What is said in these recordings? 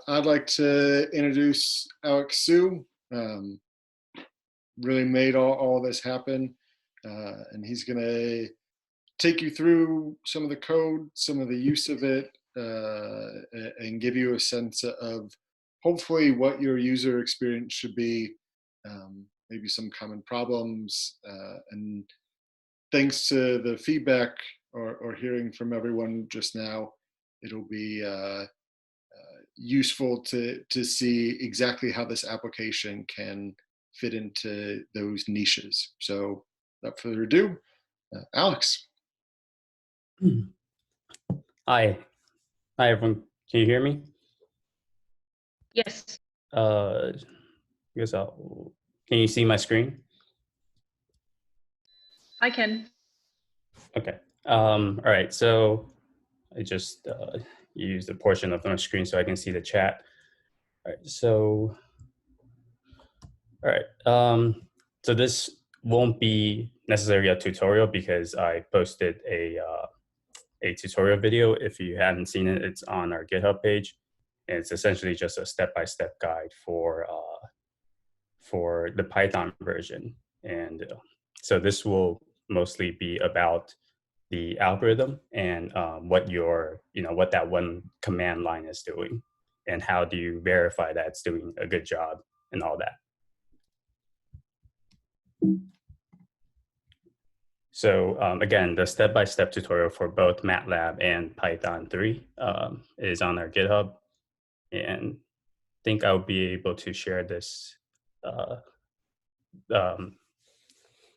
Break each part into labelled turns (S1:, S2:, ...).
S1: I'd like to introduce Alex Su. Really made all this happen, and he's going to take you through some of the code, some of the use of it, and give you a sense of hopefully what your user experience should be, maybe some common problems, and thanks to the feedback or hearing from everyone just now, it'll be useful to see exactly how this application can fit into those niches. So without further ado, Alex.
S2: Hi everyone. Can you hear me?
S3: Yes.
S2: Can you see my screen?
S3: I can.
S2: Okay. All right. So I just used a portion of my screen so I can see the chat. All right. So, all right. So this won't be necessarily a tutorial because I posted a tutorial video. If you haven't seen it, it's on our GitHub page. And it's essentially just a step-by-step guide for the Python version. And so this will mostly be about the algorithm and what that one command line is doing and how do you verify that it's doing a good job and all that. So again, the step-by-step tutorial for both Matlab and Python 3 is on our GitHub. And I think I'll be able to share this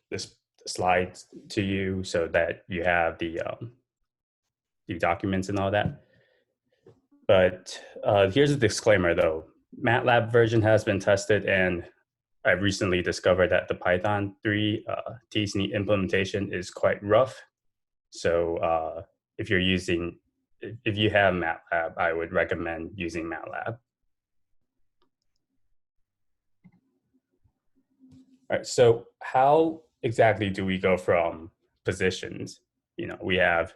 S2: this slide to you so that you have the documents and all that. But here's a disclaimer though. Matlab version has been tested and I've recently discovered that the Python 3 tsneet implementation is quite rough. So if you have Matlab, I would recommend using Matlab. All right, so how exactly do we go from positions? We have,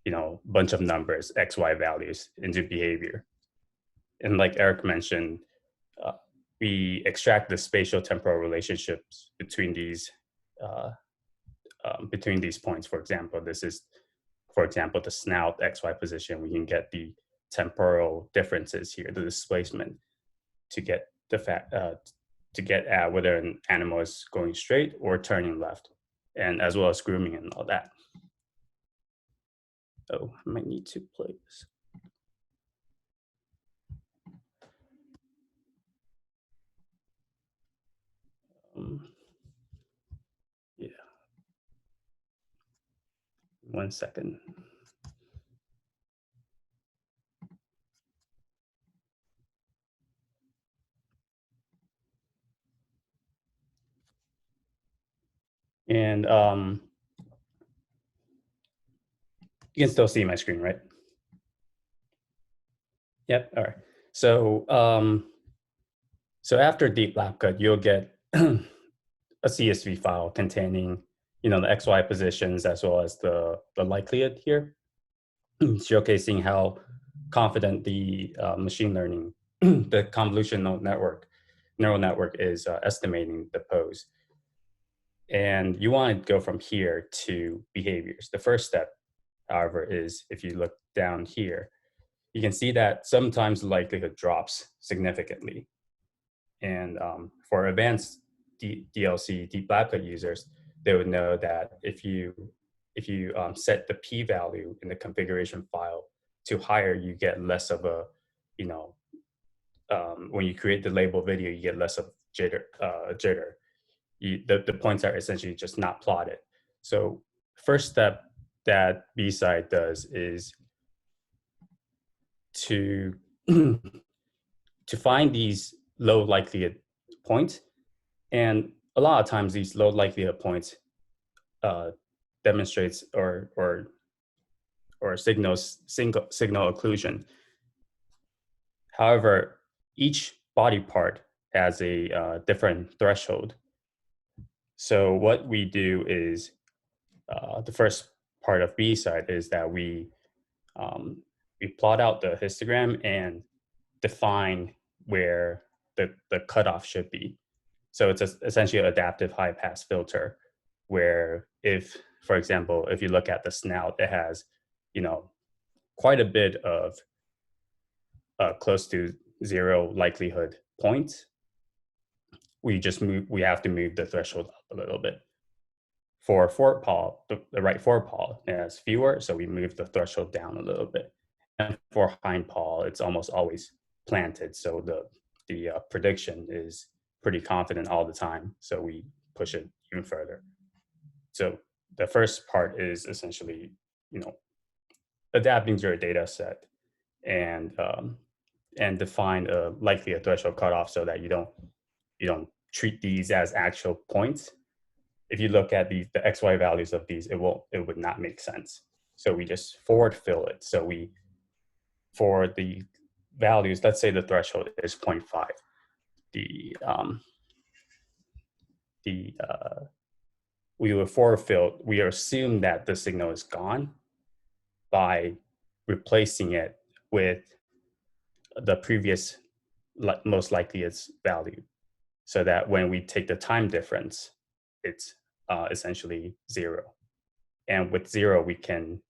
S2: a bunch of numbers, X, Y values into behavior. And like Eric mentioned, we extract the spatial temporal relationships between these points. For example, this is, the snout XY position. We can get the temporal differences here, the displacement, to get at whether an animal is going straight or turning left, and as well as grooming and all that. Oh, I might need to play this. Yeah. 1 second. And you can still see my screen, right? Yep. All right. So so after DeepLabCut, you'll get a CSV file containing, the XY positions as well as the likelihood here, showcasing how confident the machine learning, the convolutional neural network is estimating the pose. And you want to go from here to behaviors. The first step, however, is if you look down here, you can see that sometimes the likelihood drops significantly. And for advanced DLC DeepLabCut users, they would know that if you set the p-value in the configuration file to higher, you get less of a, when you create the label video, you get less of jitter. The points are essentially just not plotted. So first step that B-SOiD does is to find these low likelihood points, and a lot of times these low likelihood points demonstrates or signals signal occlusion. However, each body part has a different threshold. So what we do is the first part of B-SOiD is that we plot out the histogram and define where the cutoff should be. So it's essentially an adaptive high pass filter where if, for example, if you look at the snout, it has, quite a bit of close to zero likelihood points. We have to move the threshold up a little bit. For forepaw, the right forepaw, it has fewer, so we move the threshold down a little bit. And for hindpaw, it's almost always planted, so the prediction is pretty confident all the time, so we push it even further. So the first part is essentially, adapting to your data set and define a likely a threshold cutoff so that you don't treat these as actual points. If you look at the XY values of these, it would not make sense. So we just forward fill it. So for the values, let's say the threshold is 0.5. We will forward fill. We assume that the signal is gone by replacing it with the previous most likeliest value, so that when we take the time difference, it's essentially 0. And with 0, we can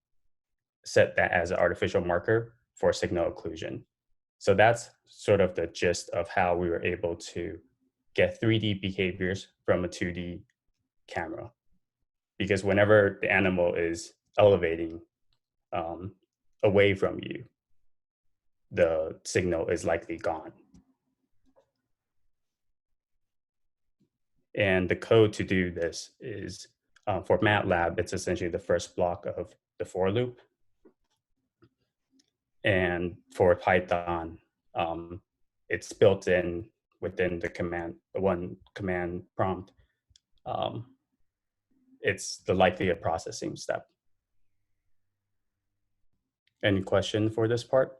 S2: set that as an artificial marker for signal occlusion. So that's sort of the gist of how we were able to get 3D behaviors from a 2D camera. Because whenever the animal is elevating away from you, the signal is likely gone. And the code to do this is, for Matlab, it's essentially the first block of the for loop. And for Python, it's built in within the one command prompt. It's the likelihood processing step. Any question for this part?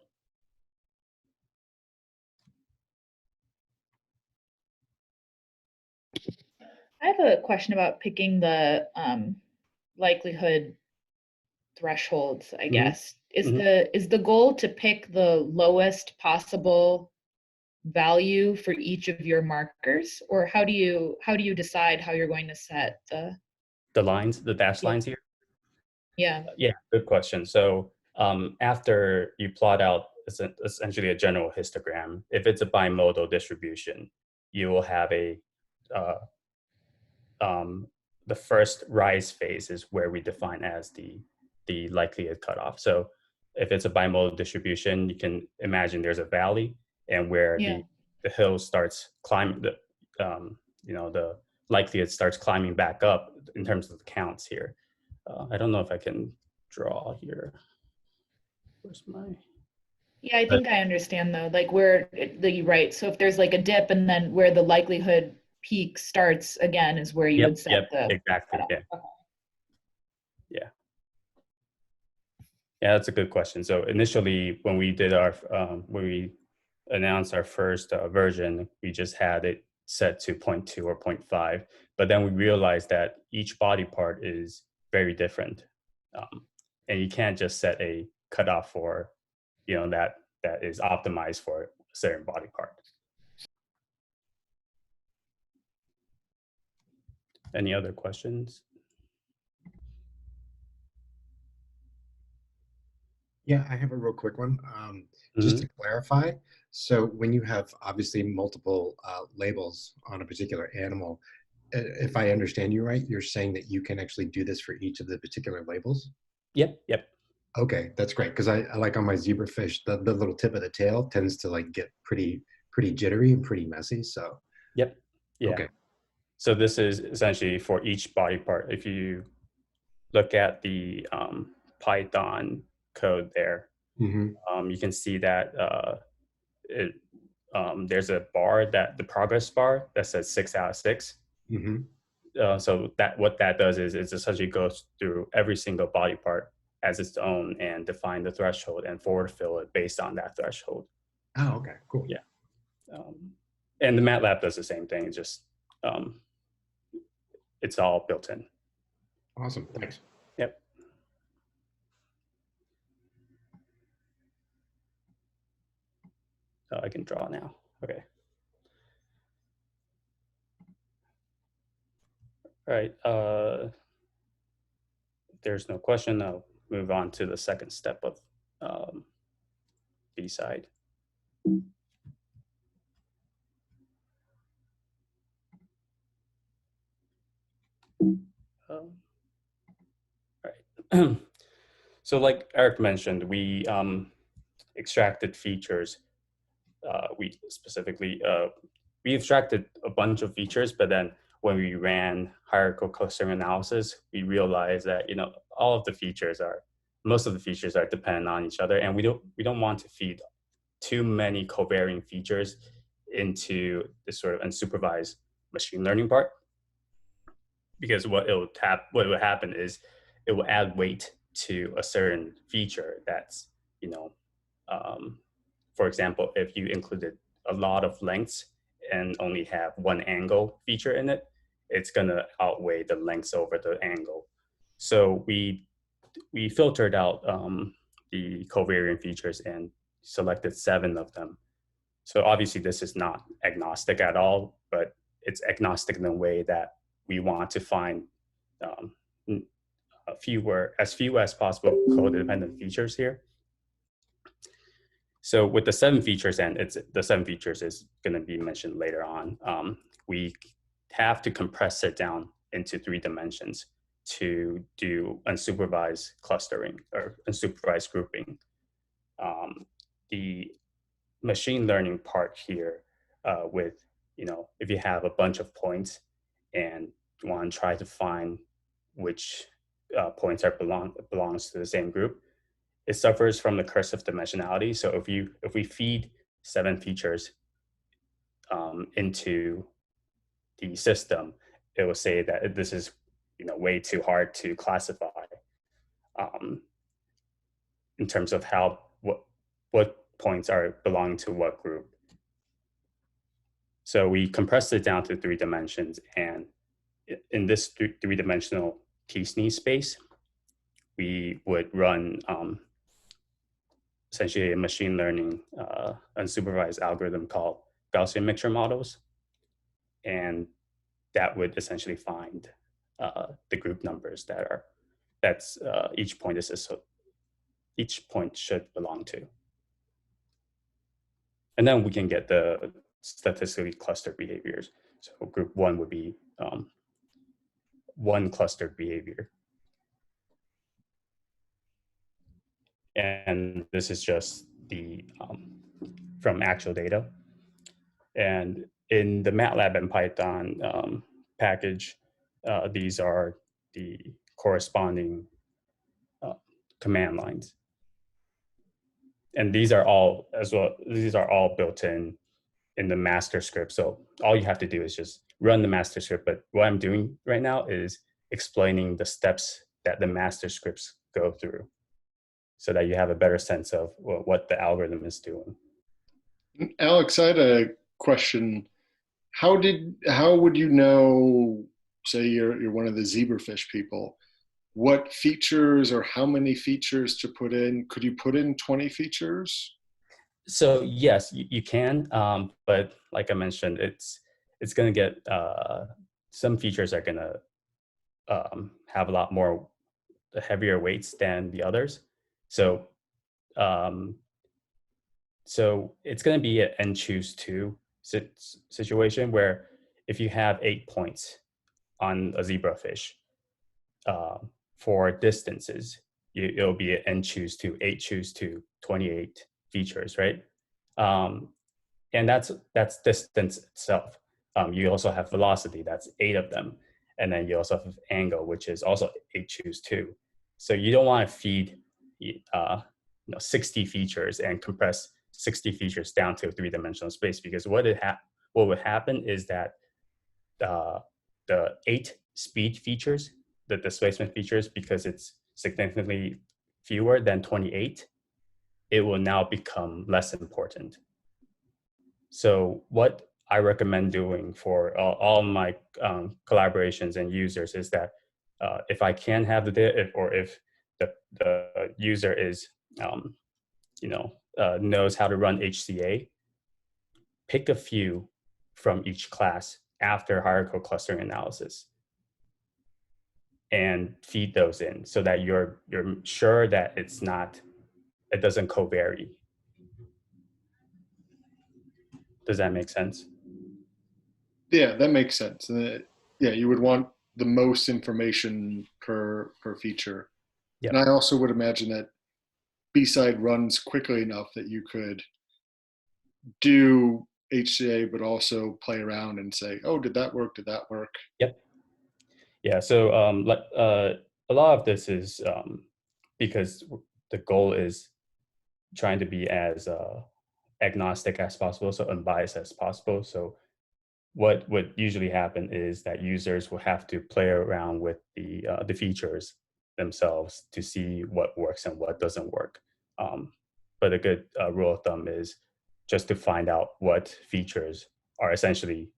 S3: I have a question about picking the likelihood thresholds, I guess. Is the goal to pick the lowest possible value for each of your markers, or how do you decide how you're going to set
S2: the lines, the dashed lines here?
S3: Yeah.
S2: Yeah, good question. So after you plot out essentially a general histogram, if it's a bimodal distribution, you will have the first rise phase is where we define as the likelihood cutoff. So if it's a bimodal distribution, you can imagine there's a valley, and where the hill starts climbing, the likelihood starts climbing back up in terms of the counts here. I don't know if I can draw here. Where's my?
S3: Yeah, I think I understand though, like where right. So if there's like a dip, and then where the likelihood peak starts again is where you would set the
S2: exactly. Yeah. Okay. Yeah, that's a good question. So initially, when we did when we announced our first version, we just had it set to 0.2 or 0.5, but then we realized that each body part is very different, and you can't just set a cutoff for, that is optimized for a certain body part. Any other questions?
S4: Yeah, I have a real quick one. Just to clarify, so when you have obviously multiple labels on a particular animal, if I understand you right, you're saying that you can actually do this for each of the particular labels?
S2: Yep.
S4: Okay, that's great, because I like on my zebrafish, the little tip of the tail tends to like get pretty jittery and pretty messy. So.
S2: Yep. Yeah.
S4: Okay.
S2: So this is essentially for each body part. If you look at the Python code there, you can see that there's a bar, the progress bar that says 6 out of 6. So what that does is it essentially goes through every single body part as its own and define the threshold and forward fill it based on that threshold.
S4: Oh, okay, cool.
S2: Yeah. And the Matlab does the same thing. It's just it's all built in.
S4: Awesome. Thanks.
S2: Yep. I can draw now. Okay. All right. If there's no question, I'll move on to the second step of B-SOiD. All right. So like Eric mentioned, we extracted features. We extracted a bunch of features, but then when we ran hierarchical clustering analysis, we realized that most of the features are dependent on each other, and we don't want to feed too many covariant features into this sort of unsupervised machine learning part, because what would happen is it will add weight to a certain feature that's, for example, if you included a lot of lengths and only have one angle feature in it, it's going to outweigh the lengths over the angle. So we filtered out the covariant features and selected 7 of them. So obviously this is not agnostic at all, but it's agnostic in a way that we want to find as few as possible codependent features here. So with the 7 features, and the 7 features is going to be mentioned later on, we have to compress it down into 3 dimensions to do unsupervised clustering or unsupervised grouping. The machine learning part here with, if you have a bunch of points and you want to try to find which points belongs to the same group, it suffers from the curse of dimensionality. So if we feed 7 features into the system, it will say that this is way too hard to classify in terms of what points belong to what group. So we compressed it down to 3 dimensions, and in this 3-dimensional t-SNE space, we would run essentially a machine learning unsupervised algorithm called Gaussian mixture models, and that would essentially find the group numbers each point should belong to, and then we can get the statistically clustered behaviors. So group 1 would be one clustered behavior. And this is just the from actual data. And in the Matlab and Python package, these are the corresponding command lines. And these are all built in the master script. So all you have to do is just run the master script. But what I'm doing right now is explaining the steps that the master scripts go through, so that you have a better sense of what the algorithm is doing.
S1: Alex, I had a question. How would you know, say you're one of the zebrafish people, what features or how many features to put in? Could you put in 20 features?
S2: So yes, you can, but like I mentioned, it's going to get, some features are going to have a lot more heavier weights than the others. So it's going to be an n choose 2 situation, where if you have 8 points on a zebrafish for distances, it'll be an n choose 2, 8 choose 2, 28 features, right? And that's distance itself. You also have velocity, that's 8 of them. And then you also have angle, which is also 8 choose 2. So you don't want to feed 60 features and compress 60 features down to a 3-dimensional space, because what would happen is that the 8 speed features, the displacement features, because it's significantly fewer than 28, it will now become less important. So what I recommend doing for all my collaborations and users is that if I can have the data, or if the user is, knows how to run HCA, pick a few from each class after hierarchical clustering analysis and feed those in so that you're sure that it doesn't covary. Does that make sense?
S1: Yeah, that makes sense. Yeah, you would want the most information per feature.
S2: Yep.
S1: And I also would imagine that B-SOiD runs quickly enough that you could do HCA, but also play around and say, oh, did that work? Did that work?
S2: Yep. Yeah, so a lot of this is because the goal is trying to be as agnostic as possible, so unbiased as possible. So what would usually happen is that users will have to play around with the features themselves to see what works and what doesn't work. But a good rule of thumb is just to find out what features are essentially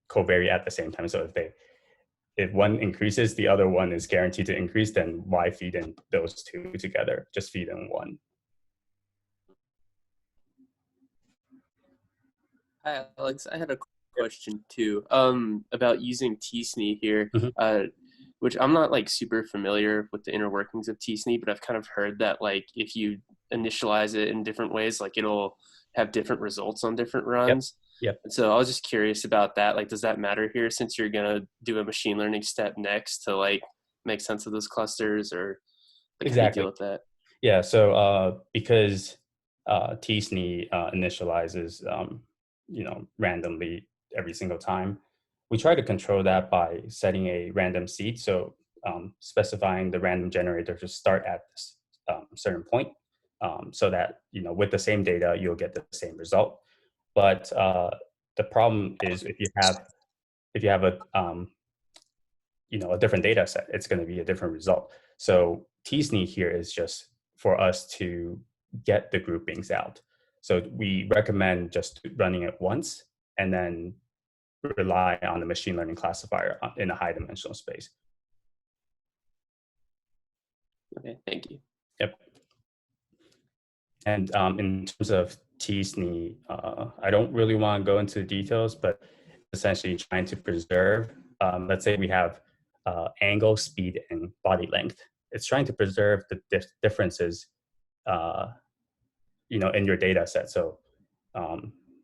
S2: covary at the same time. So if one increases, the other one is guaranteed to increase, then why feed in those two together? Just feed in one.
S5: Hi, Alex. I had a question too about using tsne here, which I'm not like super familiar with the inner workings of tsne, but I've kind of heard that like if you initialize it in different ways, like it'll have different results on different runs.
S2: Yep.
S5: And so I was just curious about that. Like, does that matter here since you're gonna do a machine learning step next to like make sense of those clusters, or like,
S2: exactly.
S5: how do you deal with that?
S2: Yeah. So because tsne initializes randomly every single time, we try to control that by setting a random seed. So specifying the random generator to start at this certain point, so that with the same data you'll get the same result. But the problem is if you have a a different data set, it's going to be a different result. So tsne here is just for us to get the groupings out. So we recommend just running it once and then rely on the machine learning classifier in a high dimensional space.
S5: Okay, thank you.
S2: Yep. And in terms of tsne, I don't really want to go into the details, but essentially trying to preserve, let's say we have angle, speed, and body length. It's trying to preserve the differences in your data set. So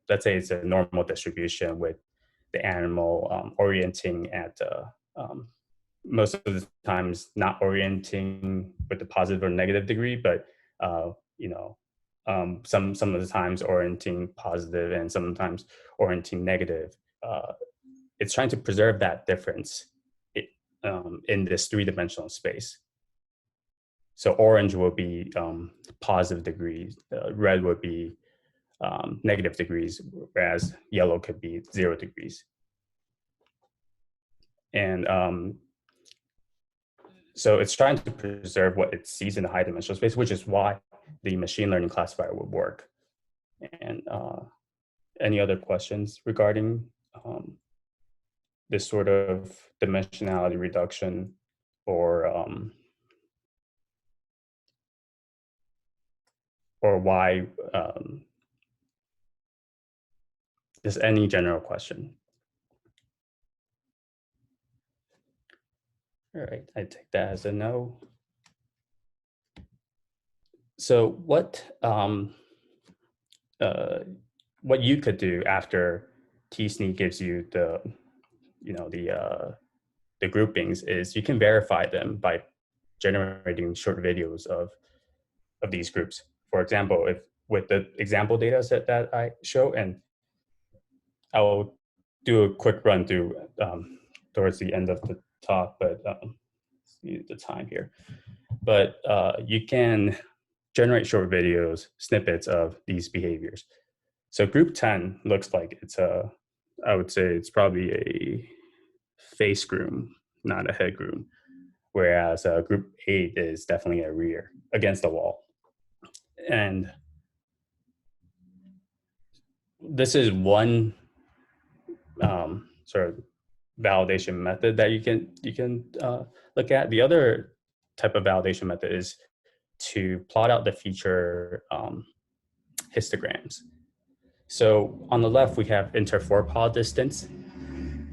S2: let's say it's a normal distribution with the animal orienting at most of the times not orienting with the positive or negative degree, but some of the times orienting positive and sometimes orienting negative. It's trying to preserve that difference in this three-dimensional space. So orange will be positive degrees, red would be negative degrees, whereas yellow could be 0 degrees. And so it's trying to preserve what it sees in the high dimensional space, which is why the machine learning classifier would work. And any other questions regarding this sort of dimensionality reduction or why, just any general question? All right, I take that as a no. So what you could do after tsne gives you the groupings is you can verify them by generating short videos of these groups. For example, if with the example data set that I show, and I'll do a quick run through towards the end of the talk, but see the time here. But you can generate short videos, snippets of these behaviors. So group 10 looks like it's I would say it's probably a face groom, not a head groom. Whereas group 8 is definitely a rear against the wall. And this is one sort of validation method that you can look at. The other type of validation method is to plot out the feature histograms. So on the left, we have inter-4-pod distance,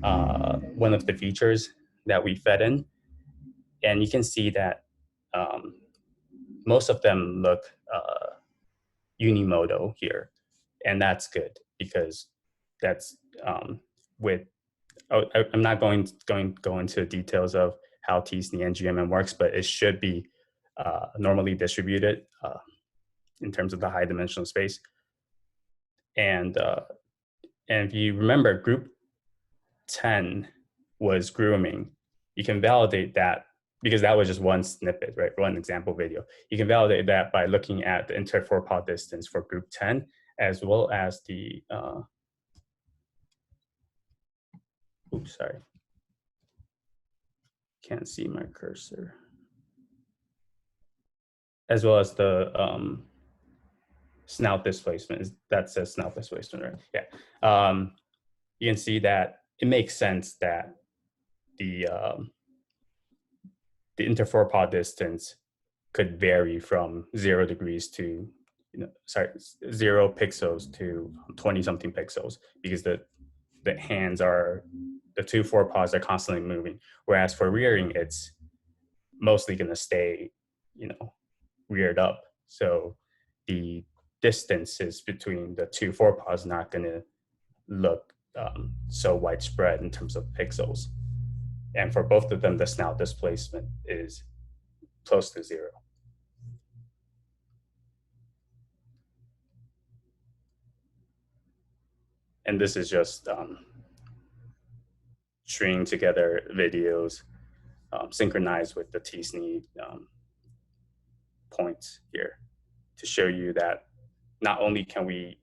S2: one of the features that we fed in. And you can see that most of them look unimodal here. And that's good because that's with, I'm not going to go into details of how t-SNE and GMM works, but it should be normally distributed in terms of the high dimensional space. And if you remember, group 10 was grooming. You can validate that because that was just one snippet, right? One example video. You can validate that by looking at the inter-4-pod distance for group 10, as well as the, oops, sorry. Can't see my cursor. As well as the snout displacement. That says snout displacement, right? Yeah. You can see that it makes sense that the inter-4-pod distance could vary from 0 degrees to, 0 pixels to 20-something pixels, because the hands are, the 2 4-pods are constantly moving. Whereas for rearing, it's mostly going to stay, reared up. So the distances between the 2 4-pods not going to look so widespread in terms of pixels. And for both of them, the snout displacement is close to 0. And this is just stringing together videos synchronized with the t-SNE points here to show you that not only can we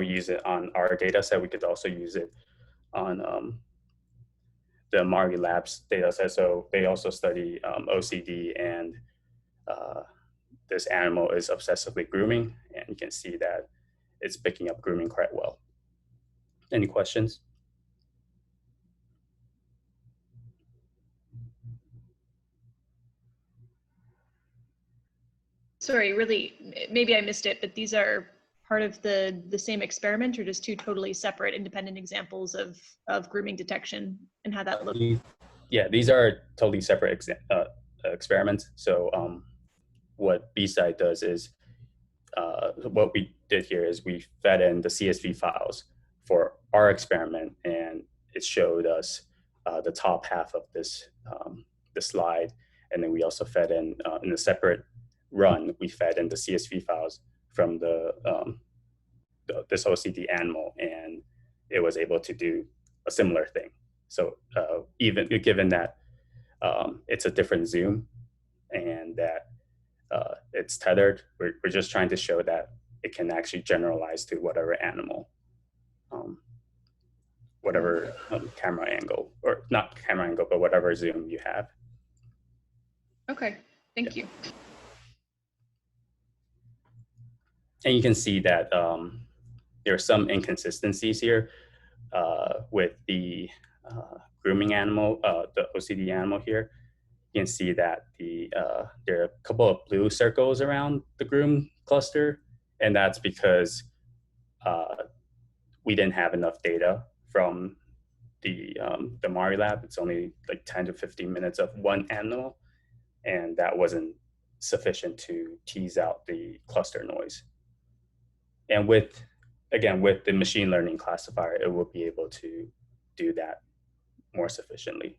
S2: use it on our data set, we could also use it on the Matlab's data set. So they also study OCD, and this animal is obsessively grooming, and you can see that it's picking up grooming quite well. Any questions?
S6: Sorry, really, maybe I missed it, but these are part of the same experiment, or just two totally separate independent examples of grooming detection and how that looks?
S2: Yeah, these are totally separate experiments. So what B-SOiD does is, what we did here is we fed in the CSV files for our experiment, and it showed us the top half of this the slide. And then we also fed in a separate run, we fed in the CSV files from this OCD animal, and it was able to do a similar thing. So even given that it's a different zoom and that it's tethered, we're just trying to show that it can actually generalize to whatever animal, whatever camera angle, or not camera angle, but whatever zoom you have.
S6: Okay, thank you.
S2: And you can see that there are some inconsistencies here with the grooming animal, the OCD animal here. You can see that there are a couple of blue circles around the groom cluster, and that's because we didn't have enough data from the Matlab. It's only like 10 to 15 minutes of one animal, and that wasn't sufficient to tease out the cluster noise. And with the machine learning classifier, it will be able to do that more sufficiently.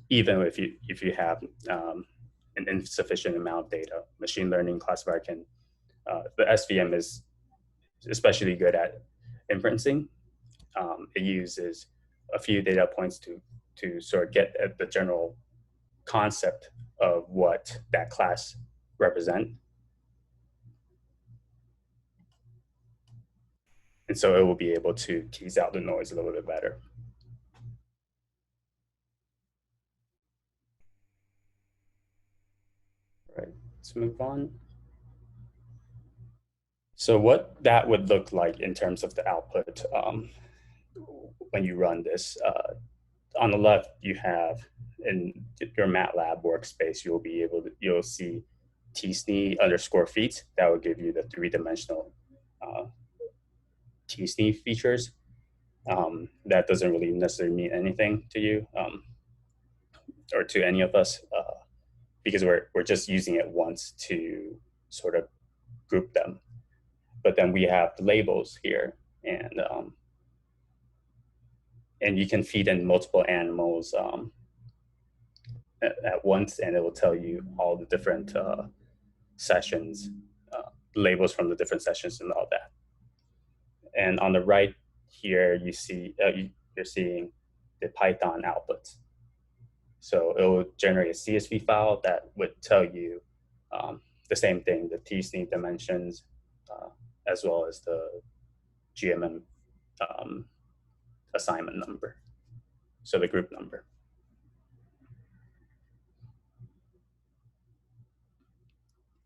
S2: Even if you have an insufficient amount of data, machine learning classifier can, the SVM is especially good at inferencing. It uses a few data points to sort of get at the general concept of what that class represent. And so it will be able to tease out the noise a little bit better. All right, let's move on. So what that would look like in terms of the output when you run this. On the left, you have in your MATLAB workspace, you'll see tsne_feats, that would give you the 3-dimensional tsne features. That doesn't really necessarily mean anything to you or to any of us because we're just using it once to sort of group them. But then we have the labels here, and you can feed in multiple animals at once, and it will tell you all the different sessions, labels from the different sessions and all that. And on the right here, you see you're seeing the Python outputs. So it will generate a CSV file that would tell you the same thing, the tsne dimensions, as well as the GMM assignment number, so the group number.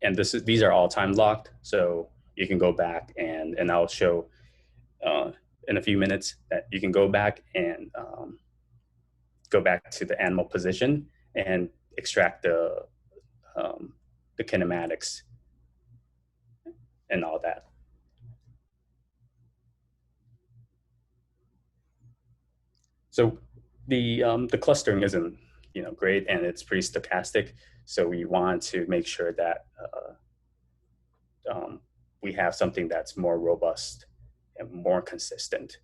S2: And these are all time locked, so you can go back and I'll show in a few minutes that you can go back and go back to the animal position and extract the kinematics and all that. So the clustering isn't great, and it's pretty stochastic. So we want to make sure that we have something that's more robust and more consistent.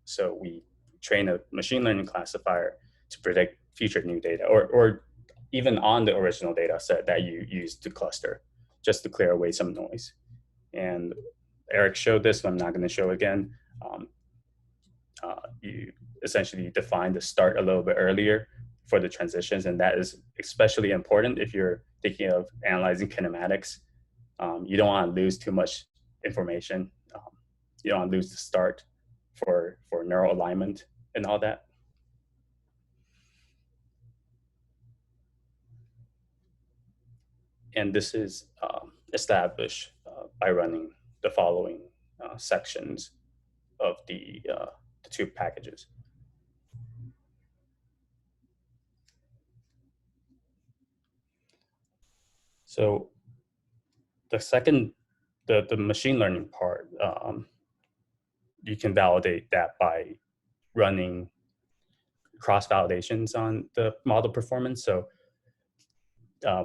S2: So we train a machine learning classifier to predict future new data, or even on the original data set that you use to cluster, just to clear away some noise. And Eric showed this, so I'm not going to show again. You essentially define the start a little bit earlier for the transitions, and that is especially important if you're thinking of analyzing kinematics. You don't want to lose too much information. You don't want to lose the start for neural alignment and all that. And this is established by running the following sections of the two packages. So the machine learning part, you can validate that by running cross validations on the model performance. So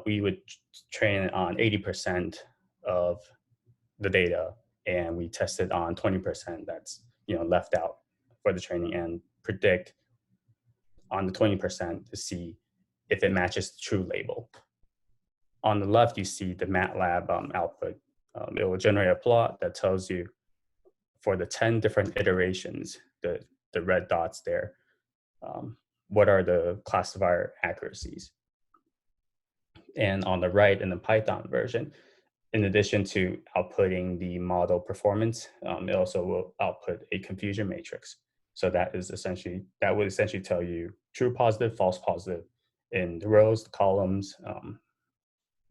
S2: we would train it on 80% of the data, and we test it on 20% that's left out for the training, and predict on the 20% to see if it matches the true label. On the left, you see the Matlab output. It will generate a plot that tells you for the 10 different iterations, the red dots there, what are the classifier accuracies. And on the right, in the Python version, in addition to outputting the model performance, it also will output a confusion matrix. So that would essentially tell you true positive, false positive in the rows, the columns,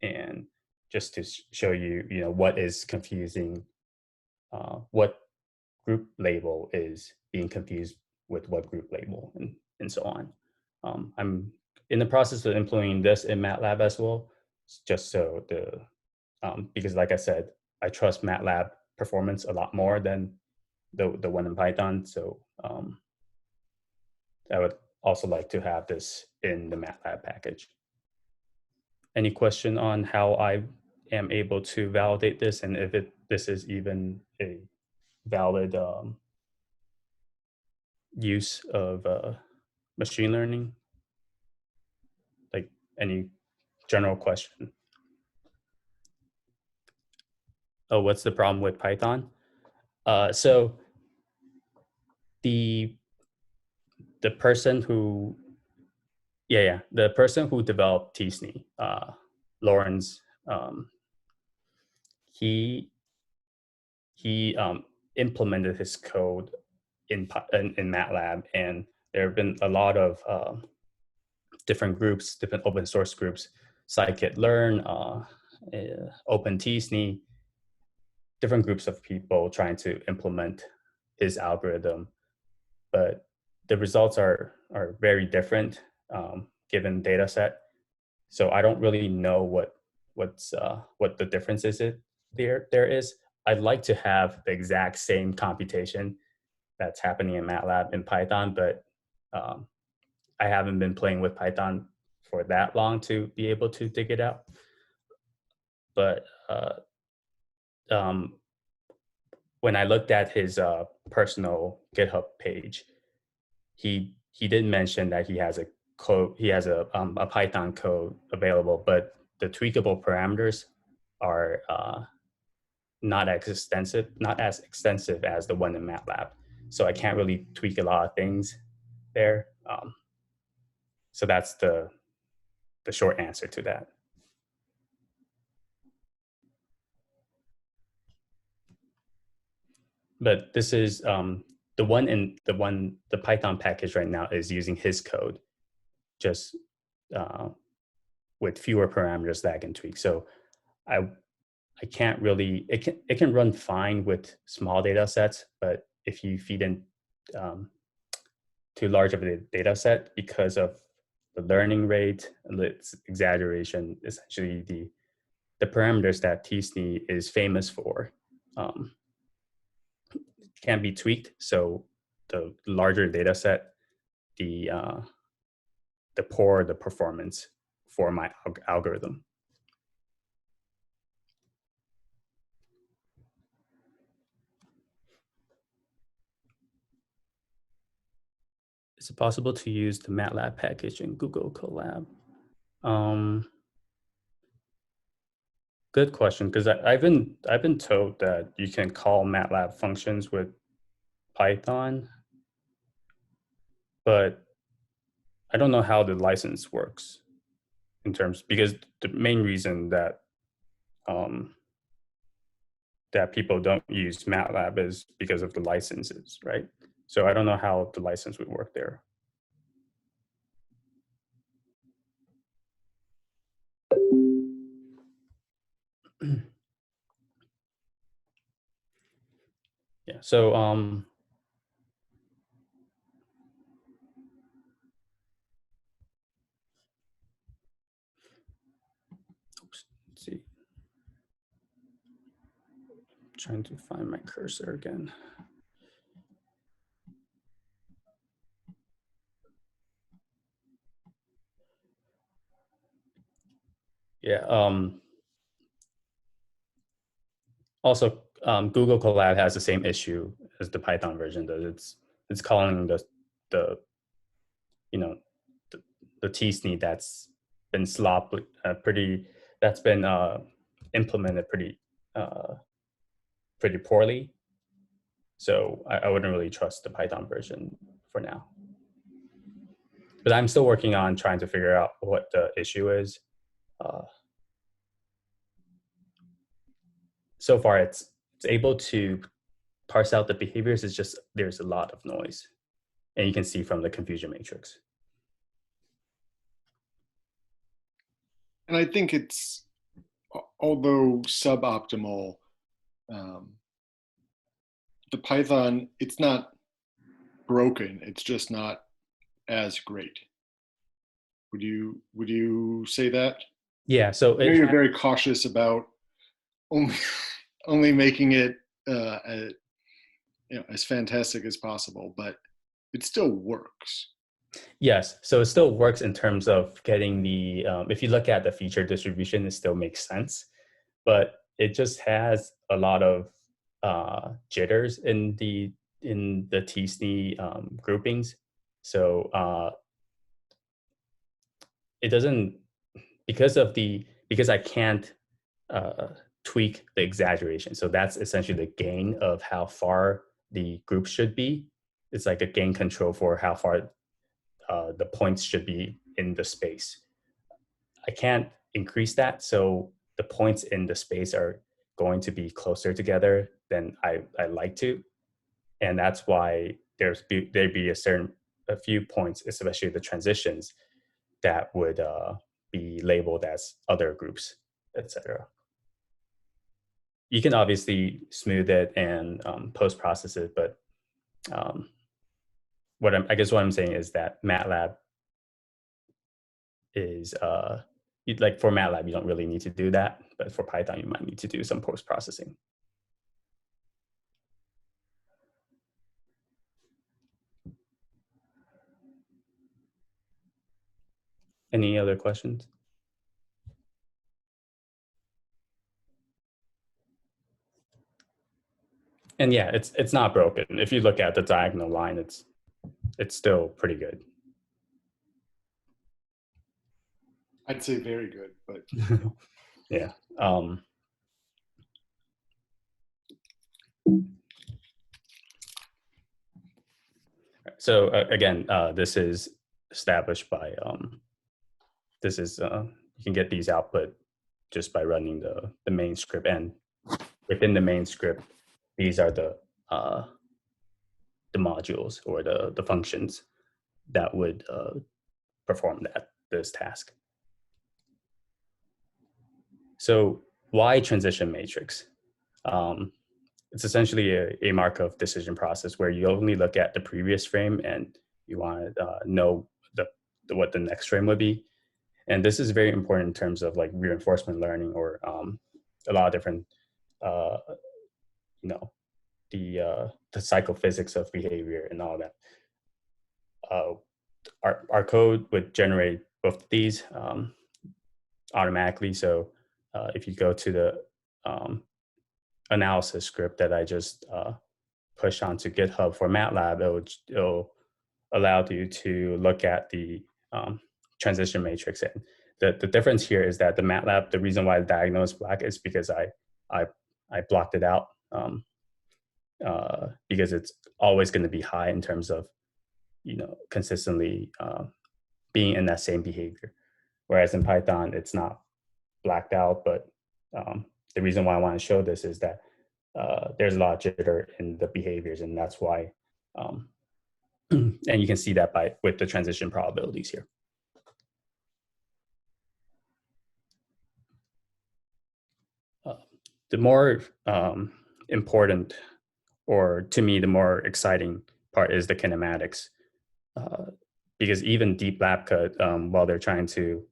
S2: and just to show you, what is confusing, what group label is being confused with what group label, and so on. I'm in the process of implementing this in MATLAB as well, just so because like I said, I trust MATLAB performance a lot more than the one in Python. So I would also like to have this in the MATLAB package. Any question on how I am able to validate this, and if this is even a valid use of machine learning? Like, any general question? Oh, what's the problem with Python? So the person who, the person who developed tsne, Lawrence, he implemented his code in MATLAB, and there have been a lot of different groups, different open source groups, scikit-learn, OpenTsne, different groups of people trying to implement his algorithm, but the results are very different given data set. So I don't really know what what the difference is there is. I'd like to have the exact same computation that's happening in Matlab and Python, but I haven't been playing with Python for that long to be able to dig it out. But when I looked at his personal GitHub page, he did mention that he has a Python code available, but the tweakable parameters are not as extensive as the one in Matlab. So I can't really tweak a lot of things there. So that's the short answer to that. But this is the Python package right now is using his code, just with fewer parameters that I can tweak. So I can't really, it can run fine with small data sets, but if you feed in too large of a data set, because of the learning rate and its exaggeration, essentially the parameters that tsne is famous for can be tweaked. So the larger data set, the poorer the performance for my algorithm. Is it possible to use the Matlab package in Google Colab? Good question, because I've been told that you can call Matlab functions with Python, but I don't know how the license works in terms, because the main reason that that people don't use Matlab is because of the licenses, right? So I don't know how the license would work there. Yeah, so oops, let's see. I'm trying to find my cursor again. Yeah. Also, Google Colab has the same issue as the Python version does. It's calling the tsne that's been that's been implemented pretty poorly. So I wouldn't really trust the Python version for now. But I'm still working on trying to figure out what the issue is. So far, it's able to parse out the behaviors. It's just there's a lot of noise, and you can see from the confusion matrix.
S1: And I think it's, although suboptimal, the Python, it's not broken. It's just not as great. Would you say that?
S2: Yeah. So
S1: I know you're very cautious about only making it as fantastic as possible, but it still works.
S2: Yes, so it still works in terms of getting the, if you look at the feature distribution, it still makes sense, but it just has a lot of jitters in the tsne groupings. So it doesn't, because I can't tweak the exaggeration. So that's essentially the gain of how far the group should be. It's like a gain control for how far the points should be in the space. I can't increase that, so the points in the space are going to be closer together than I like to, and that's why there'd be a few points, especially the transitions, that would be labeled as other groups, etc. You can obviously smooth it and post-process it, but what I'm saying is that Matlab is like for MATLAB, you don't really need to do that, but for Python, you might need to do some post-processing. Any other questions? And yeah, it's not broken. If you look at the diagonal line, it's still pretty good.
S1: I'd say very good, but
S2: yeah. So again, this is established by you can get these output just by running the main script, and within the main script, these are the modules or the functions that would perform this task. So why transition matrix? It's essentially a Markov decision process where you only look at the previous frame and you want to know what the next frame would be. And this is very important in terms of like reinforcement learning or a lot of different, the psychophysics of behavior and all that. Our code would generate both of these automatically. So if you go to the analysis script that I just pushed onto GitHub for Matlab, it'll allow you to look at the transition matrix. And the difference here is that the Matlab, the reason why the diagonal is black is because I blocked it out because it's always going to be high in terms of consistently being in that same behavior. Whereas in Python, it's not blacked out, but the reason why I want to show this is that there's a lot of jitter in the behaviors, and that's why, and you can see that with the transition probabilities here. The more important, or to me, the more exciting part is the kinematics, because even DeepLabCut, while they're trying to,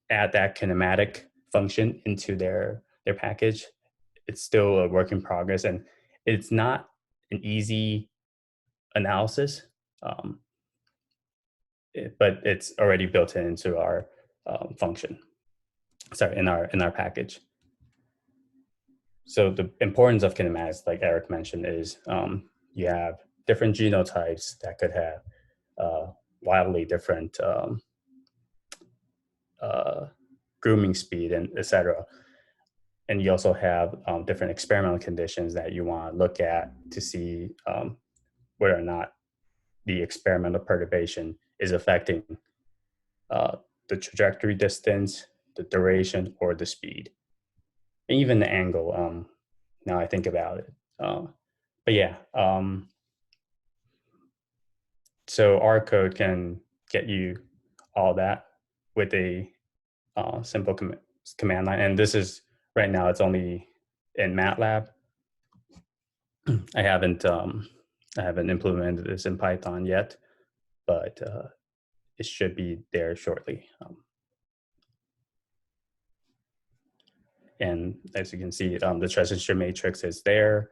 S2: add that kinematic function into their package, it's still a work in progress, and it's not an easy analysis, but it's already built into our function. Sorry, in our package. So the importance of kinematics, like Eric mentioned, is you have different genotypes that could have wildly different grooming speed and etc. And you also have different experimental conditions that you want to look at to see whether or not the experimental perturbation is affecting the trajectory distance, the duration, or the speed, and even the angle. Now I think about it. But yeah, so our code can get you all that with a simple command line. And this is, right now, it's only in Matlab. I haven't implemented this in Python yet, but it should be there shortly. And as you can see, the transition matrix is there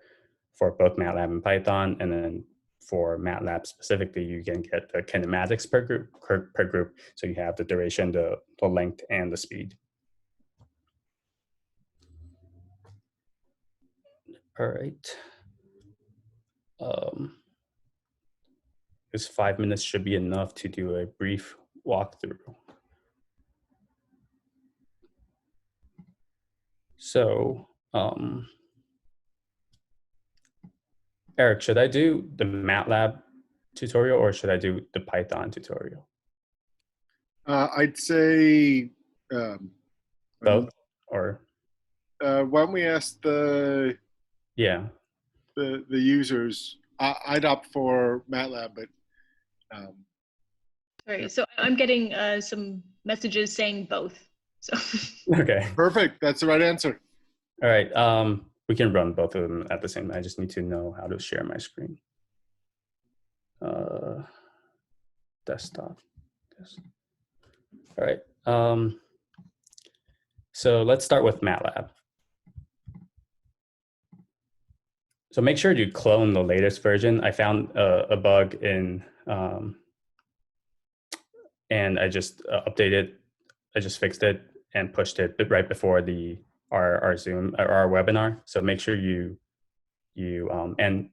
S2: for both Matlab and Python. And then for Matlab specifically, you can get the kinematics per group. So you have the duration, the length, and the speed. All right. This 5 minutes should be enough to do a brief walkthrough. So, Eric, should I do the Matlab tutorial or should I do the Python tutorial?
S1: I'd say
S2: both, or
S1: why don't we ask the users? I'd opt for Matlab, but
S6: Sorry, so I'm getting some messages saying both. So
S2: okay,
S1: perfect. That's the right answer.
S2: All right, we can run both of them at the same time. I just need to know how to share my screen. Desktop. All right. So let's start with Matlab. So make sure you clone the latest version. I found a bug in, and I just updated. I just fixed it and pushed it right before our Zoom or our webinar. So make sure you and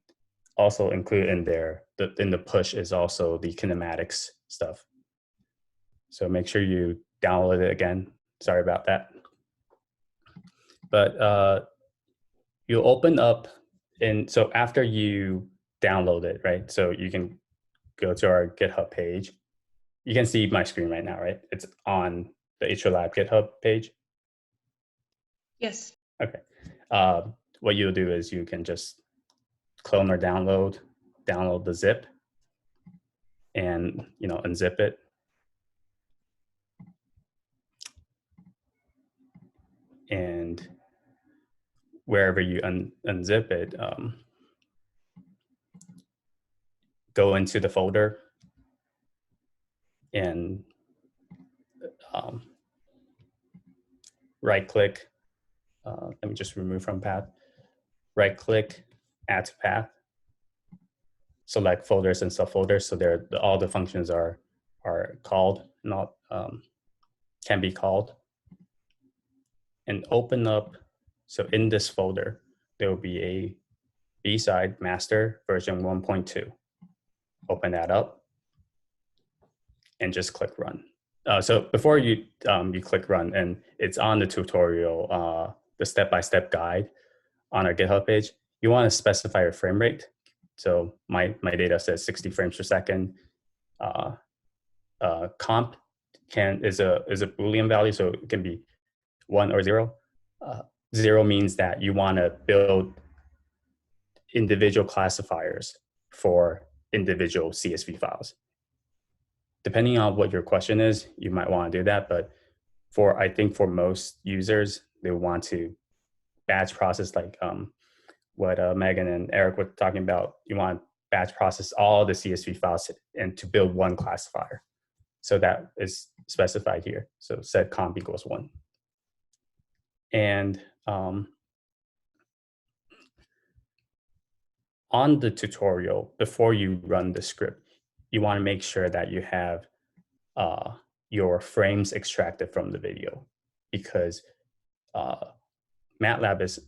S2: also include in there in the push is also the kinematics stuff. So make sure you download it again. Sorry about that. But you open up, and so after you download it, right? So you can go to our GitHub page. You can see my screen right now, right? It's on the HLab GitHub page.
S6: Yes.
S2: Okay. What you'll do is you can just clone or download the zip, and unzip it. And wherever you unzip it, go into the folder and right click. Let me just remove from path. Right click, add to path. Select folders and subfolders, so all the functions are called, not can be called. And open up. So in this folder, there will be a B-SOiD master version 1.2. Open that up and just click run. So before you click run, and it's on the tutorial, the step-by-step guide on our GitHub page, you want to specify your frame rate. So my data says 60 frames per second. Comp is a Boolean value, so it can be 1 or 0. 0 means that you want to build individual classifiers for individual CSV files. Depending on what your question is, you might want to do that. But I think for most users, they want to batch process, like what Meaghan and Eric were talking about. You want to batch process all the CSV files and to build one classifier. So that is specified here. So set comp equals 1. And on the tutorial, before you run the script, you want to make sure that you have your frames extracted from the video, because Matlab is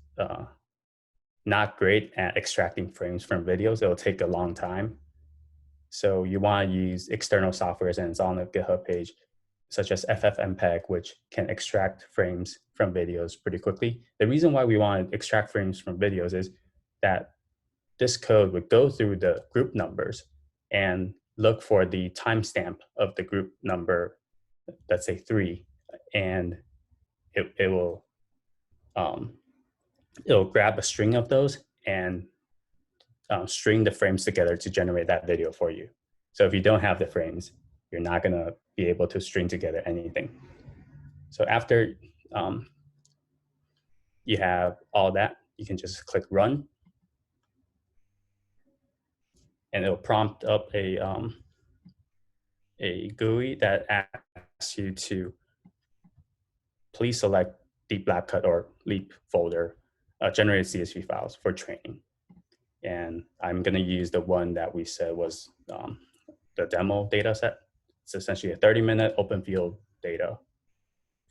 S2: not great at extracting frames from videos. It'll take a long time. So you want to use external softwares, and it's on the GitHub page, such as FFmpeg, which can extract frames from videos pretty quickly. The reason why we want to extract frames from videos is that this code would go through the group numbers and look for the timestamp of the group number, let's say 3, and it'll grab a string of those and string the frames together to generate that video for you. So if you don't have the frames, you're not going to be able to string together anything. So after you have all that, you can just click run, and it'll prompt up a GUI that asks you to please select DeepLabCut or Leap folder, generated CSV files for training. And I'm going to use the one that we said was the demo data set. It's essentially a 30-minute open field data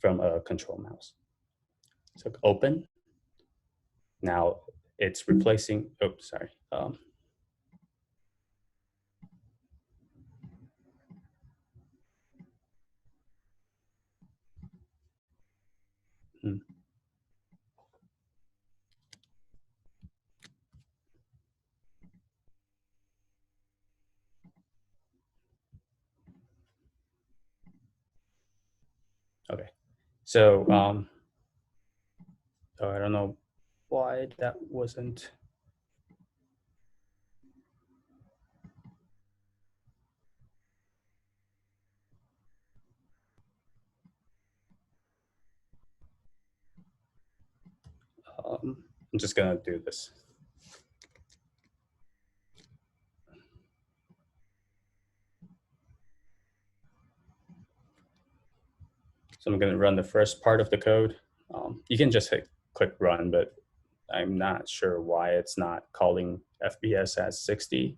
S2: from a control mouse. So open. Now it's replacing, oops, sorry. Okay, so I don't know why that wasn't. I'm just gonna do this. So I'm going to run the first part of the code. You can just click run, but I'm not sure why it's not calling FPS as 60.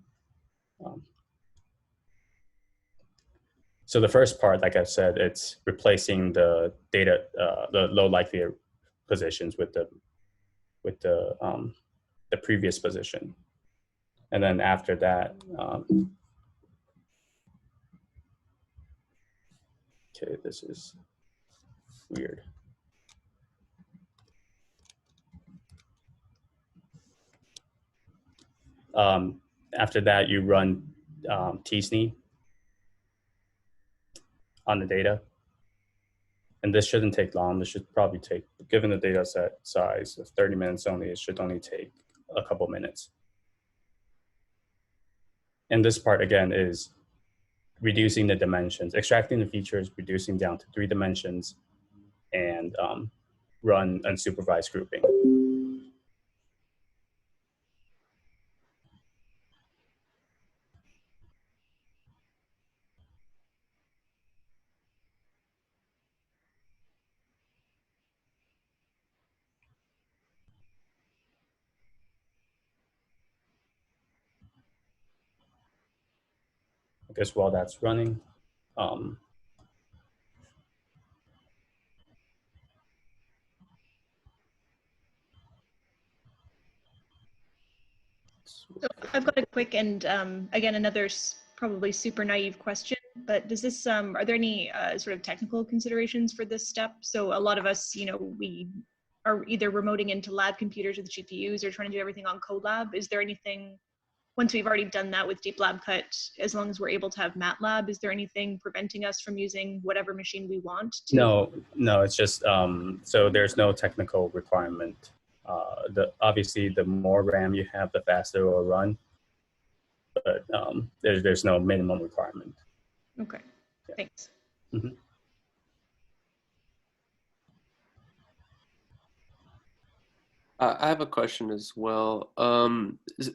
S2: So the first part, like I said, it's replacing the data, the low likelihood positions with the previous position, and then after that, okay, this is weird. After that, you run tsne on the data. And this shouldn't take long. This should probably take, given the data set size of 30 minutes only, it should only take a couple minutes. And this part, again, is reducing the dimensions, extracting the features, reducing down to 3 dimensions, and run unsupervised grouping. I guess while that's running,
S6: So I've got a quick and again, another probably super naive question, but does this, are there any sort of technical considerations for this step? So a lot of us, you know, we are either remoting into lab computers with GPUs or trying to do everything on CodeLab. Is there anything, once we've already done that with DeepLabCut, as long as we're able to have Matlab, is there anything preventing us from using whatever machine we want to?
S2: No, it's just, so there's no technical requirement. Obviously, the more RAM you have, the faster it will run, but there's no minimum requirement.
S6: Okay, yeah. Thanks.
S2: Mm-hmm.
S5: I have a question as well.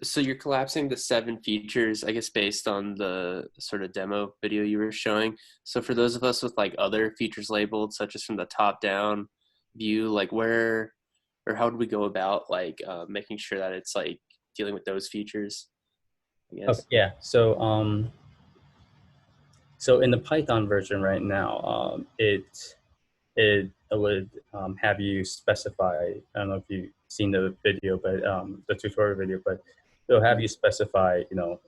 S5: So you're collapsing the 7 features, I guess, based on the sort of demo video you were showing. So for those of us with like other features labeled, such as from the top down view, like where or how do we go about like making sure that it's like dealing with those features, I guess?
S2: Okay, yeah, so so in the Python version right now, it would have you specify, I don't know if you've seen the video, but the tutorial video, but it'll have you specify, you know,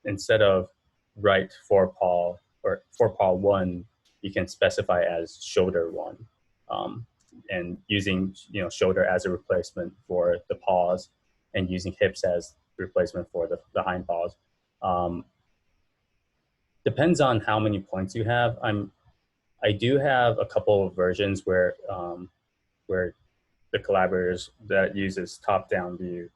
S2: instead of write for Paul or for Paul 1, you can specify as shoulder 1, and using, you know, shoulder as a replacement for the paws and using hips as replacement for the hind paws. Depends on how many points you have. I do have a couple of versions where the collaborators that uses top-down view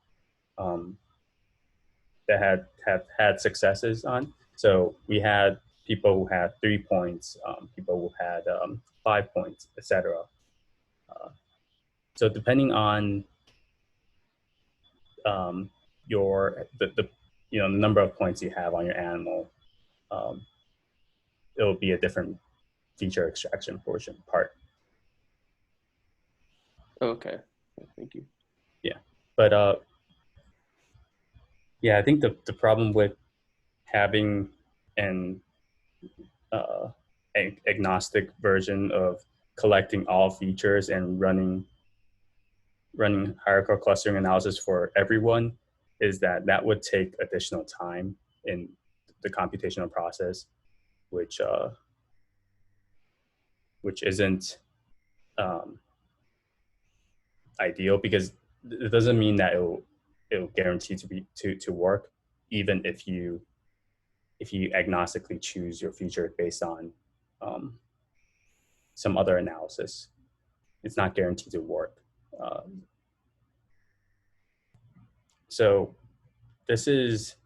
S2: that have had successes on. So we had people who had 3 points, people who had 5 points, etc. So depending on your the you know, the number of points you have on your animal, it will be a different feature extraction part.
S5: Okay, thank you.
S2: Yeah, but yeah, I think the problem with having an agnostic version of collecting all features and running hierarchical clustering analysis for everyone is that would take additional time in the computational process, which isn't ideal, because it doesn't mean that it'll guarantee to work, even if you agnostically choose your feature based on some other analysis. It's not guaranteed to work. So this is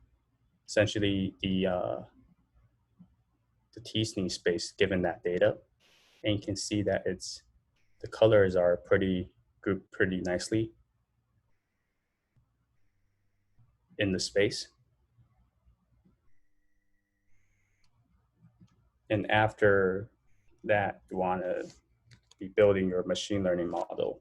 S2: essentially the tsne space given that data, and you can see that the colors are grouped pretty nicely in the space. And after that, you want to be building your machine learning model.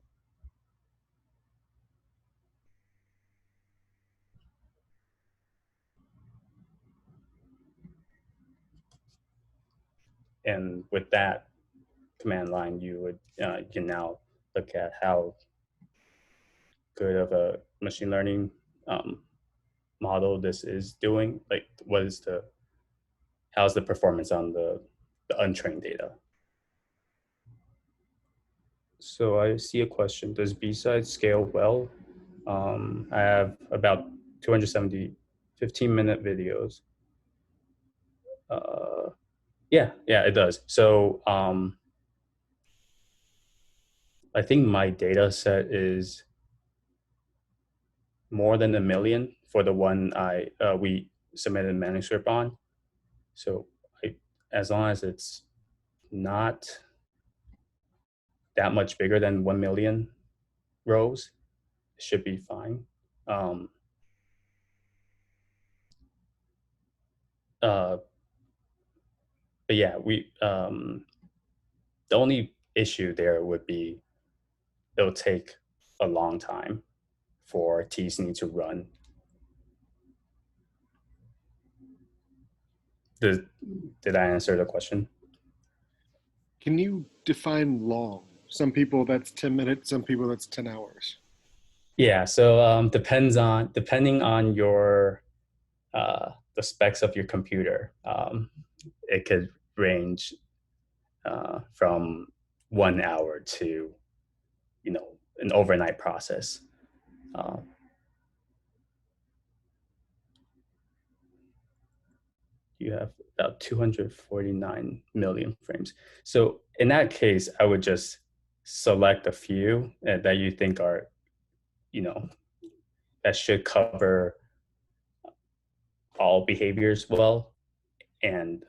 S2: And with that command line, you can now look at how good of a machine learning model this is doing. Like, how's the performance on the untrained data? So I see a question. Does B-SOiD scale well? I have about 270 15-minute videos. Yeah, it does. So I think my data set is more than 1 million for the one we submitted a manuscript on. So as long as it's not that much bigger than 1 million rows, it should be fine. But yeah, the only issue there would be it'll take a long time for tsne to run. Did I answer the question?
S1: Can you define long? Some people that's 10 minutes, some people that's 10 hours.
S2: Yeah, so depending on your the specs of your computer, it could range from 1 hour to an overnight process. You have about 249 million frames. So in that case, I would just select a few that you think are, that should cover all behaviors well, and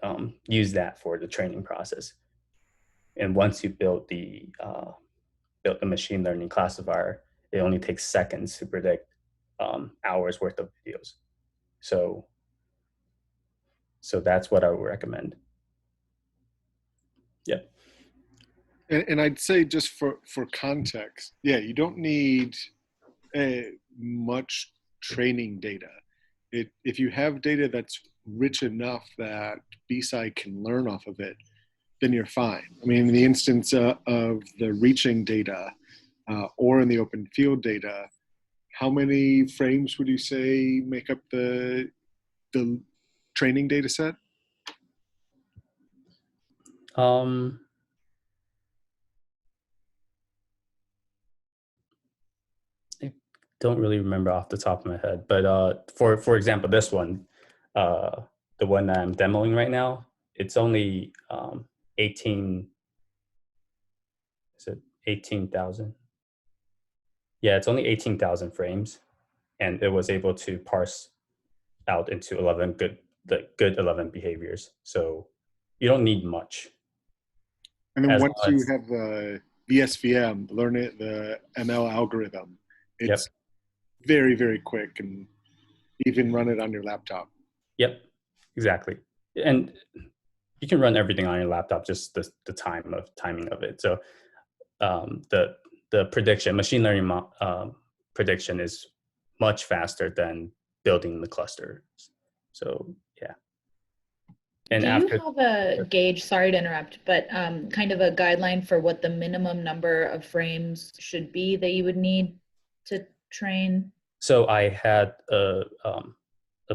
S2: use that for the training process. And once you build the machine learning classifier, it only takes seconds to predict hours worth of videos. So that's what I would recommend. Yeah.
S1: And I'd say, just for context, yeah, you don't need much training data. If you have data that's rich enough that B-SOiD can learn off of it, then you're fine. I mean, in the instance of the reaching data or in the open field data, how many frames would you say make up the training data set?
S2: I don't really remember off the top of my head, but for example, this one, the one that I'm demoing right now, it's only 18,000? Yeah, it's only 18,000 frames, and it was able to parse out into 11 good 11 behaviors. So you don't need much.
S1: And then once you have the SVM, the ML algorithm, it's very, very quick, and even run it on your laptop.
S2: Yep, exactly. And you can run everything on your laptop, just the timing of it. So the prediction, machine learning prediction is much faster than building the cluster. So yeah. And
S3: do you have a gauge, sorry to interrupt, but kind of a guideline for what the minimum number of frames should be that you would need to train?
S2: So I had a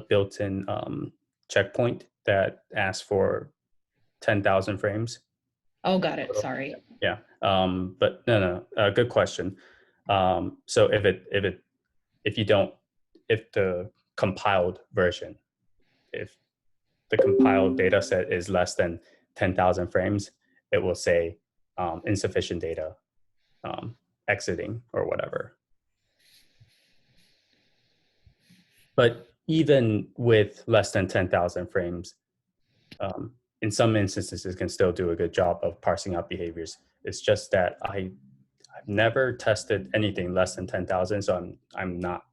S2: built-in checkpoint that asks for 10,000 frames.
S3: Oh, got it. Sorry.
S2: Yeah, but no, good question. So if the compiled version, if the compiled data set is less than 10,000 frames, it will say insufficient data, exiting or whatever. But even with less than 10,000 frames, in some instances, it can still do a good job of parsing out behaviors. It's just that I've never tested anything less than 10,000, so I'm not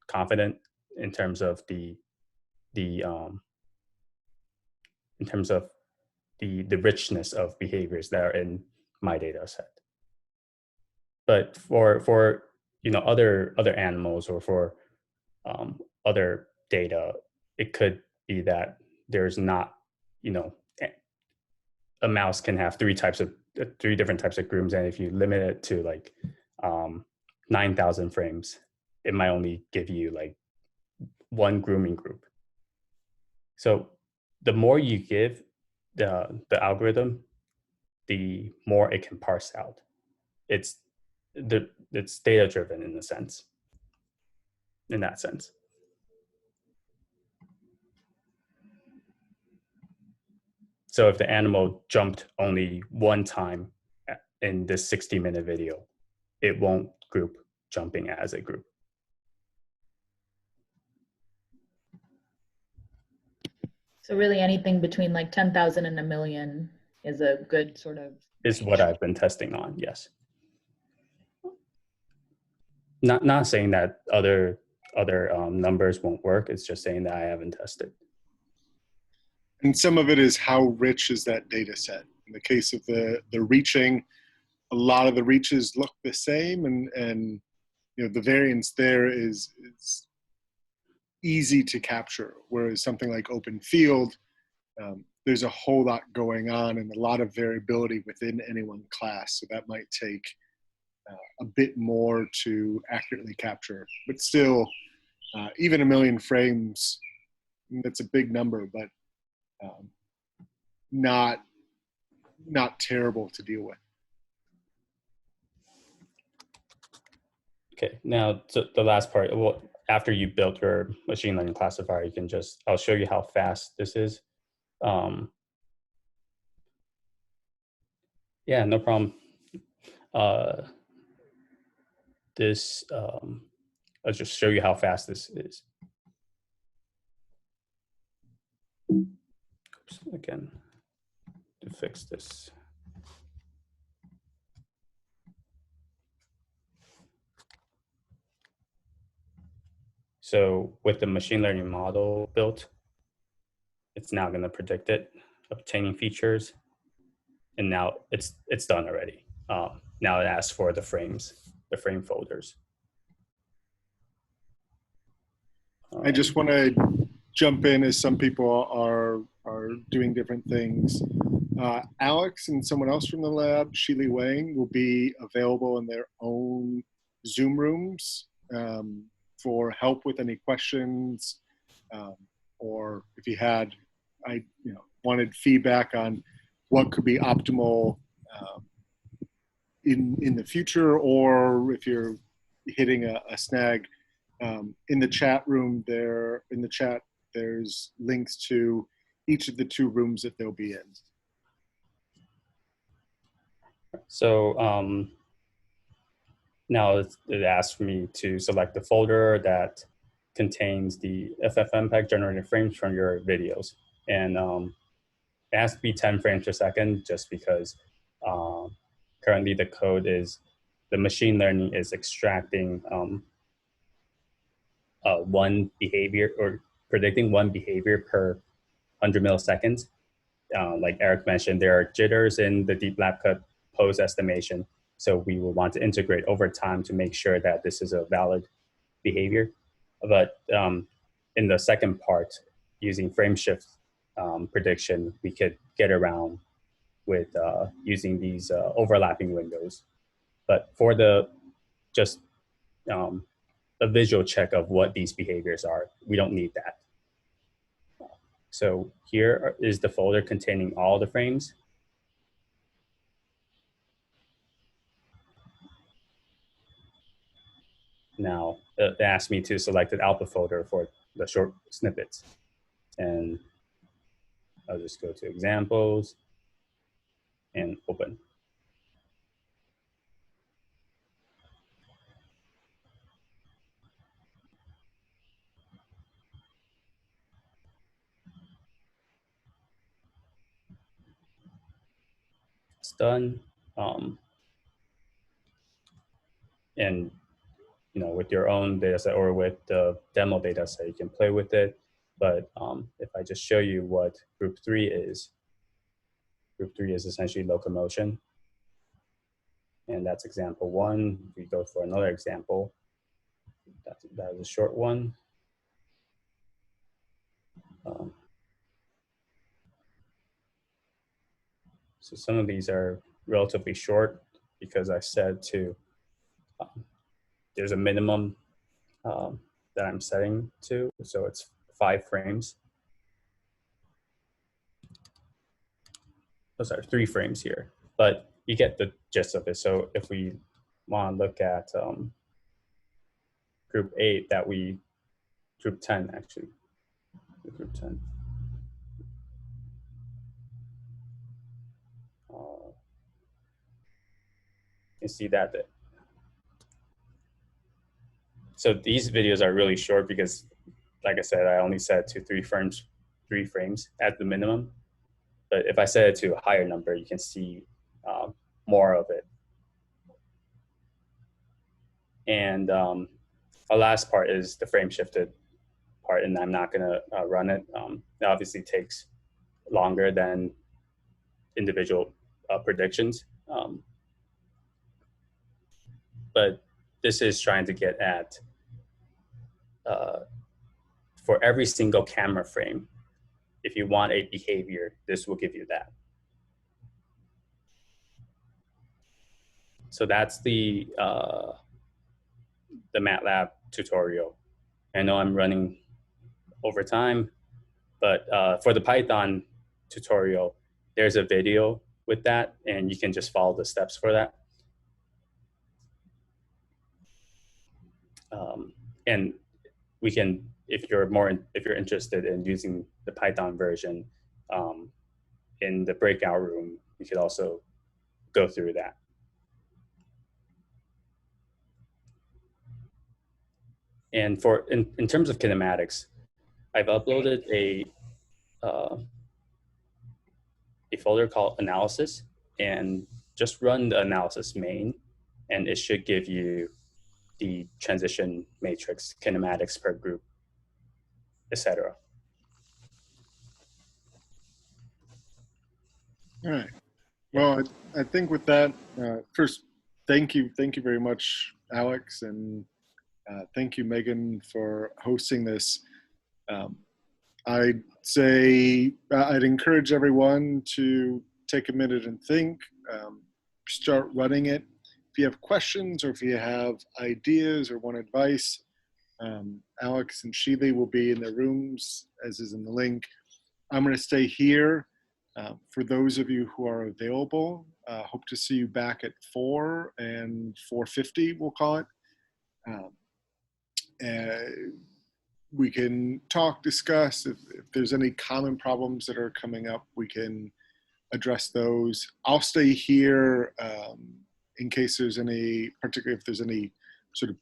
S2: confident in terms of the richness of behaviors that are in my data set. but for other animals or for other data, it could be that there's not, a mouse can have three different types of grooms, and if you limit it to like 9,000 frames, it might only give you like one grooming group. So the more you give the algorithm, the more it can parse out. It's data driven in that sense. So if the animal jumped only one time in this 60-minute video, it won't group jumping as a group.
S3: So really anything between like 10,000 and 1 million is a good sort of
S2: is
S3: range.
S2: What I've been testing on, yes. Not saying that other numbers won't work. It's just saying that I haven't tested.
S1: And some of it is how rich is that data set. In the case of the reaching, a lot of the reaches look the same, and the variance there is easy to capture. Whereas something like open field, there's a whole lot going on and a lot of variability within any one class. So that might take a bit more to accurately capture. But still, even 1 million frames, that's a big number, but not terrible to deal with.
S2: Okay, now so the last part, well, after you built your machine learning classifier, you can I'll show you how fast this is. Yeah, no problem. I'll just show you how fast this is. Oops, again, to fix this. So with the machine learning model built, it's now going to predict it, obtaining features, and now it's done already. Now it asks for the frame folders.
S1: I just want to jump in, as some people are doing different things. Alex and someone else from the lab, Shili Wang, will be available in their own Zoom rooms for help with any questions, or if you wanted feedback on what could be optimal in the future, or if you're hitting a snag. In the chat room there's links to each of the 2 rooms that they'll be in.
S2: So now it asks me to select the folder that contains the FFmpeg generated frames from your videos. And it has to be 10 frames per second, just because currently the machine learning is extracting one behavior, or predicting one behavior per 100 milliseconds. Like Eric mentioned, there are jitters in the DeepLabCut pose estimation. So we will want to integrate over time to make sure that this is a valid behavior. But in the second part, using frame shift prediction, we could get around with using these overlapping windows. But for just a visual check of what these behaviors are, we don't need that. So here is the folder containing all the frames. Now it asked me to select an output folder for the short snippets. And I'll just go to examples and open. It's done. And with your own data set or with the demo data set, you can play with it. But if I just show you what group 3 is essentially locomotion. And that's example 1. We go for another example. That is a short one. So some of these are relatively short because I said to, there's a minimum that I'm setting to, so it's 5 frames. Oh, sorry, 3 frames here, but you get the gist of it. So if we want to look at group 8, group 10 actually, group 10. You see that. So these videos are really short because, like I said, I only set it to 3 frames at the minimum. But if I set it to a higher number, you can see more of it. And our last part is the frame shifted part, and I'm not gonna run it. It obviously takes longer than individual predictions. But this is trying to get at, for every single camera frame, if you want a behavior, this will give you that. So that's the Matlab tutorial. I know I'm running over time, but for the Python tutorial, there's a video with that, and you can just follow the steps for that. And we can, if you're interested in using the Python version, in the breakout room, you could also go through that. And in terms of kinematics, I've uploaded a folder called analysis, and just run the analysis main, and it should give you the transition matrix, kinematics per group, etc.
S1: All right. Well, I think with that, first, thank you very much, Alex, and thank you, Meaghan, for hosting this. I'd say I'd encourage everyone to take a minute and think, start running it. If you have questions or if you have ideas or want advice, Alex and Sheely will be in their rooms, as is in the link. I'm going to stay here. For those of you who are available, hope to see you back at 4 and 4:50, we'll call it. We can talk, discuss. If there's any common problems that are coming up, we can address those. I'll stay here in case there's any, particularly if there's any sort of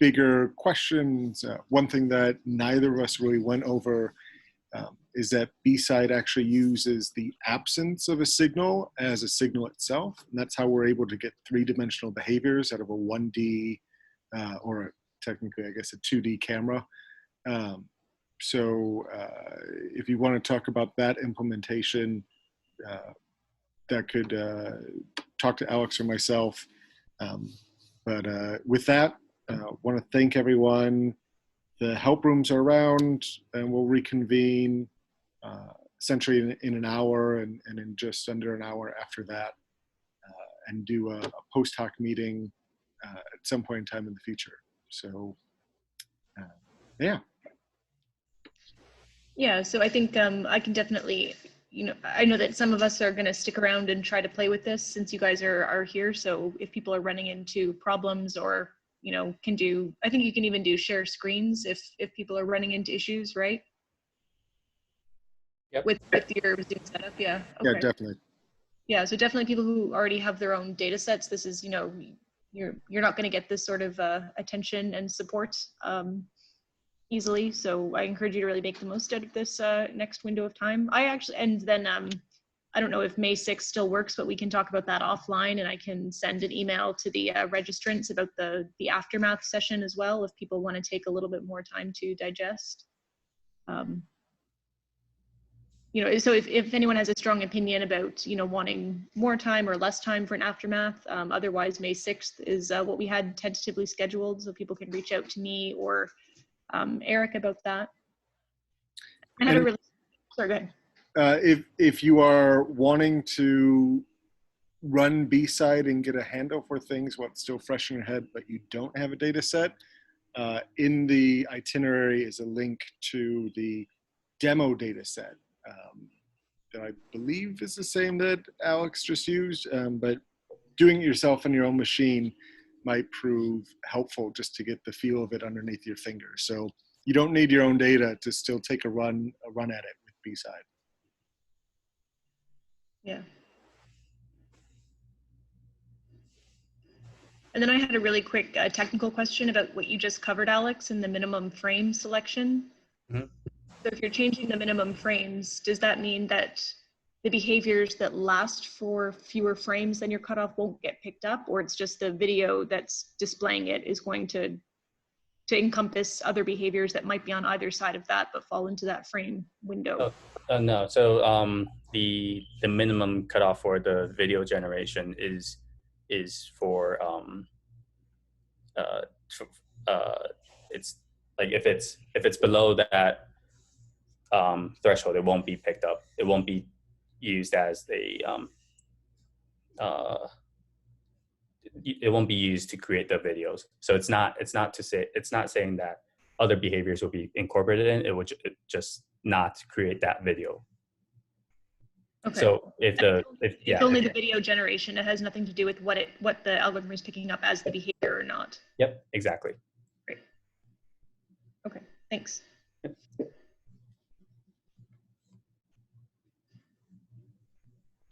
S1: bigger questions. One thing that neither of us really went over is that B-SOiD actually uses the absence of a signal as a signal itself. And that's how we're able to get 3-dimensional behaviors out of a 1D or technically, I guess, a 2D camera. So if you want to talk about that implementation, that could talk to Alex or myself. But with that, I want to thank everyone. The help rooms are around, and we'll reconvene essentially in an hour and in just under an hour after that, and do a post hoc meeting at some point in time in the future. So, yeah.
S6: Yeah, so I think I can definitely, I know that some of us are going to stick around and try to play with this since you guys are here. So if people are running into problems or, can do, I think you can even do share screens if people are running into issues, right?
S2: Yep.
S6: With your Zoom setup, yeah. Okay.
S1: Yeah, definitely.
S6: Yeah, so definitely people who already have their own data sets, this is, you're not going to get this sort of attention and support easily. So I encourage you to really make the most out of this next window of time. And then I don't know if May 6th still works, but we can talk about that offline, and I can send an email to the registrants about the aftermath session as well, if people want to take a little bit more time to digest. you know, so if anyone has a strong opinion about, you know, wanting more time or less time for an aftermath, otherwise May 6th is what we had tentatively scheduled, so people can reach out to me or Eric about that. I have a really, sorry, go ahead.
S1: If you are wanting to run B-SOiD and get a handle for things what's still fresh in your head, but you don't have a data set, in the itinerary is a link to the demo data set that I believe is the same that Alex just used, but doing it yourself on your own machine might prove helpful just to get the feel of it underneath your fingers. So you don't need your own data to still take a run at it with B-SOiD.
S6: Yeah. And then I had a really quick technical question about what you just covered, Alex, in the minimum frame selection. Mm-hmm. So if you're changing the minimum frames, does that mean that the behaviors that last for fewer frames than your cutoff won't get picked up, or it's just the video that's displaying it is going to encompass other behaviors that might be on either side of that but fall into that frame window?
S2: No, so the minimum cutoff for the video generation is for it's like if it's below that threshold, it won't be picked up. It won't be used as a it won't be used to create the videos. So it's not saying that other behaviors will be incorporated in. It would just not create that video.
S6: Okay.
S2: So it's
S6: only the video generation. It has nothing to do with what the algorithm is picking up as the behavior or not.
S2: Yep, exactly.
S6: Great. Okay, thanks.
S2: Yep.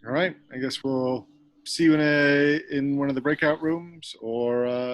S1: All right, I guess we'll see you in one of the breakout rooms or